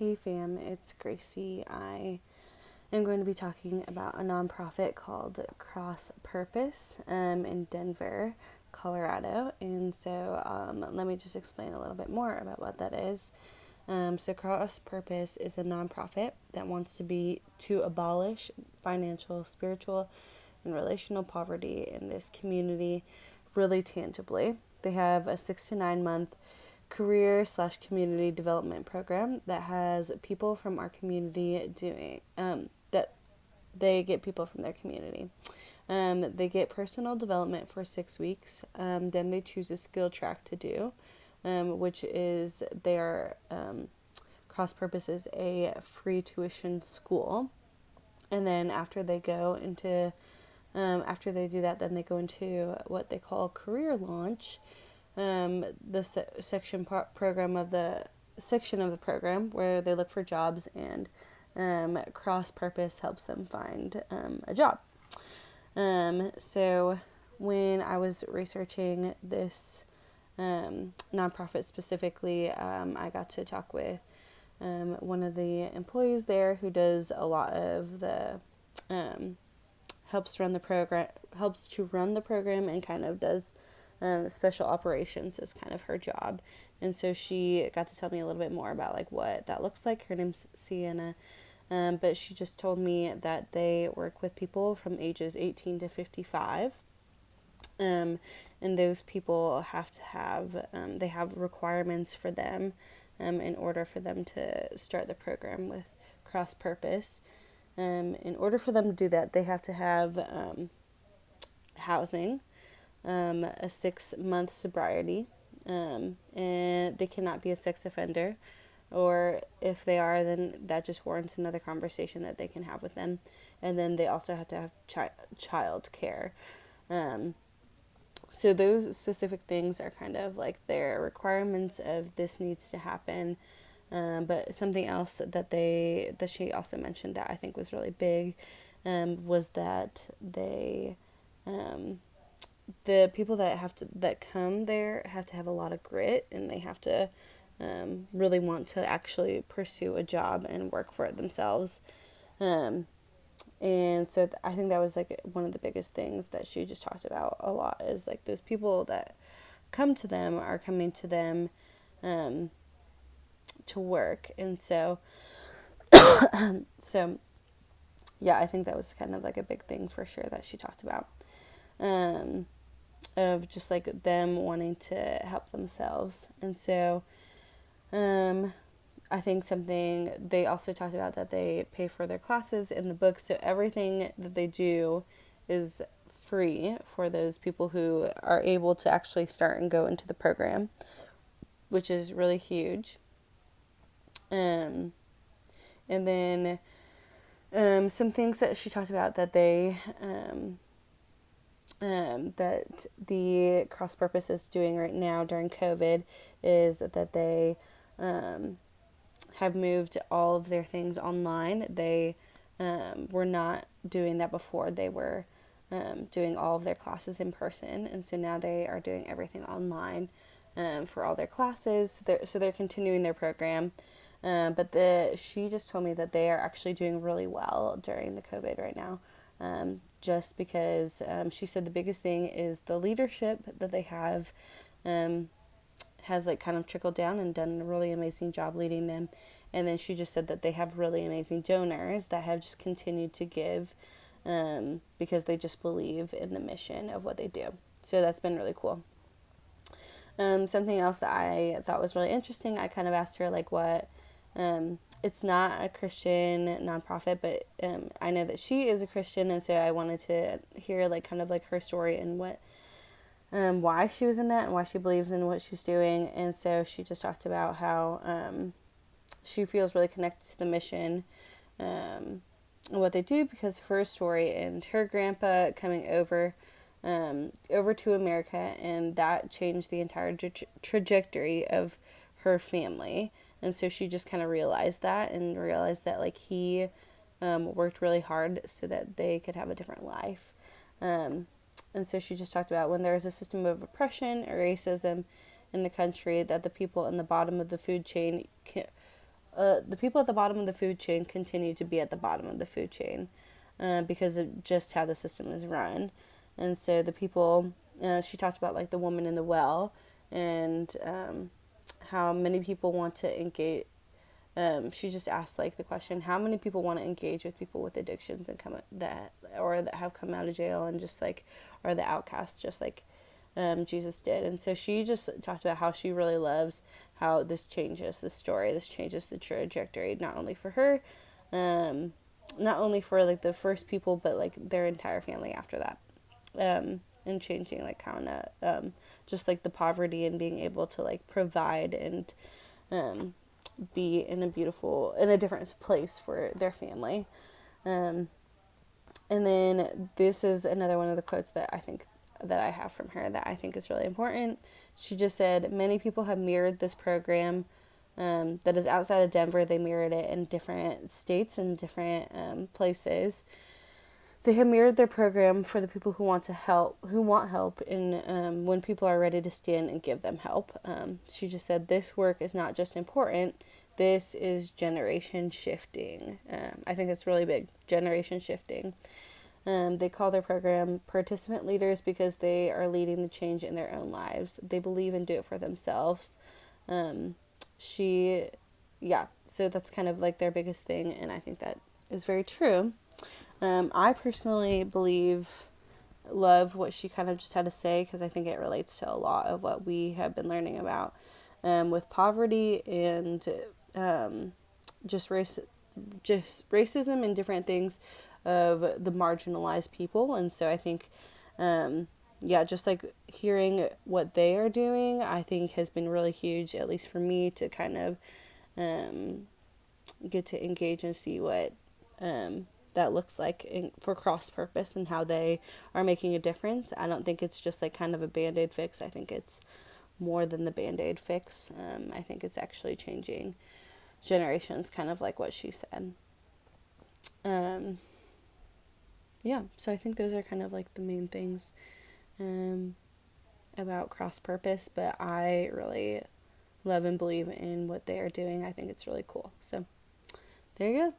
Hey fam, it's Gracie. I am going to be talking about a nonprofit called Cross Purpose in Denver, Colorado. And so let me just explain a little bit more about what that is. So Cross Purpose is a nonprofit that wants to abolish financial, spiritual, and relational poverty in this community really tangibly. They have a 6 to 9 month career/community development program that has people from our community doing that. They get people from their community. They get personal development for 6 weeks. Then they choose a skill track to do, which is their Cross Purpose is a free tuition school. And then after they do that, then they go into what they call career launch, section of the program where they look for jobs, and Cross Purpose helps them find a job. So when I was researching this nonprofit specifically, I got to talk with one of the employees there who does a lot of the helps to run the program, and kind of does special operations as kind of her job. And so she got to tell me a little bit more about like what that looks like. Her name's Sienna. But she just told me that they work with people from ages 18 to 55. And those people have to have, they have requirements for them in order for them to start the program with Cross Purpose. In order for them to do that, they have to have housing, a 6 month sobriety, and they cannot be a sex offender, or if they are, then that just warrants another conversation that they can have with them. And then they also have to have child care. So those specific things are kind of like their requirements of this needs to happen. But something else that she also mentioned that I think was really big, was that the people that come there have to have a lot of grit, and they have to really want to actually pursue a job and work for it themselves. And so I think that was like one of the biggest things that she just talked about a lot, is like those people that come to them are coming to them to work. And so so yeah, I think that was kind of like a big thing for sure that she talked about, of just like them wanting to help themselves. And so I think something they also talked about, that they pay for their classes in the books, so everything that they do is free for those people who are able to actually start and go into the program, which is really huge. And then some things that she talked about that that the Cross Purpose is doing right now during COVID is that they have moved all of their things online. They were not doing that before. They were doing all of their classes in person, and so now they are doing everything online for all their classes. So they're continuing their program. But she just told me that they are actually doing really well during the COVID right now. Just because she said the biggest thing is the leadership that they have has like kind of trickled down and done a really amazing job leading them. And then she just said that they have really amazing donors that have just continued to give because they just believe in the mission of what they do. So that's been really cool. Something else that I thought was really interesting, I kind of asked her like what, it's not a Christian nonprofit, but I know that she is a Christian, and so I wanted to hear like kind of like her story and what, why she was in that and why she believes in what she's doing. And so she just talked about how she feels really connected to the mission and what they do because of her story and her grandpa coming over to America, and that changed the entire trajectory of her family. And so she just kind of realized that like he worked really hard so that they could have a different life. And so she just talked about when there is a system of oppression or racism in the country, that the people in the bottom of the food chain the people at the bottom of the food chain continue to be at the bottom of the food chain because of just how the system is run. And so the people, she talked about like the woman in the well and how many people want to engage. She just asked like the question, how many people want to engage with people with addictions and come that or that have come out of jail and just like are the outcasts, just like Jesus did. And so she just talked about how she really loves how this changes the story, this changes the trajectory, not only for her, not only for like the first people, but like their entire family after that. And changing like kind of just like the poverty and being able to like provide and be in a different place for their family. Um, and then this is another one of the quotes that I have from her that I think is really important. She just said, many people have mirrored this program that is outside of Denver. They mirrored it in different states and different places. They have mirrored their program for the people who want help, and when people are ready to stand and give them help. She just said, this work is not just important, this is generation shifting. I think that's really big, generation shifting. They call their program participant leaders because they are leading the change in their own lives. They believe and do it for themselves. So that's kind of like their biggest thing, and I think that is very true. I personally love what she kind of just had to say because I think it relates to a lot of what we have been learning about with poverty and just racism and different things of the marginalized people. And so I think, just like hearing what they are doing, I think has been really huge, at least for me, to kind of get to engage and see what that looks like for cross purpose and how they are making a difference. I don't think it's just like kind of a band-aid fix. I think it's more than the band-aid fix. I think it's actually changing generations, kind of like what she said. So I think those are kind of like the main things about cross purpose, but I really love and believe in what they are doing. I think it's really cool. So there you go.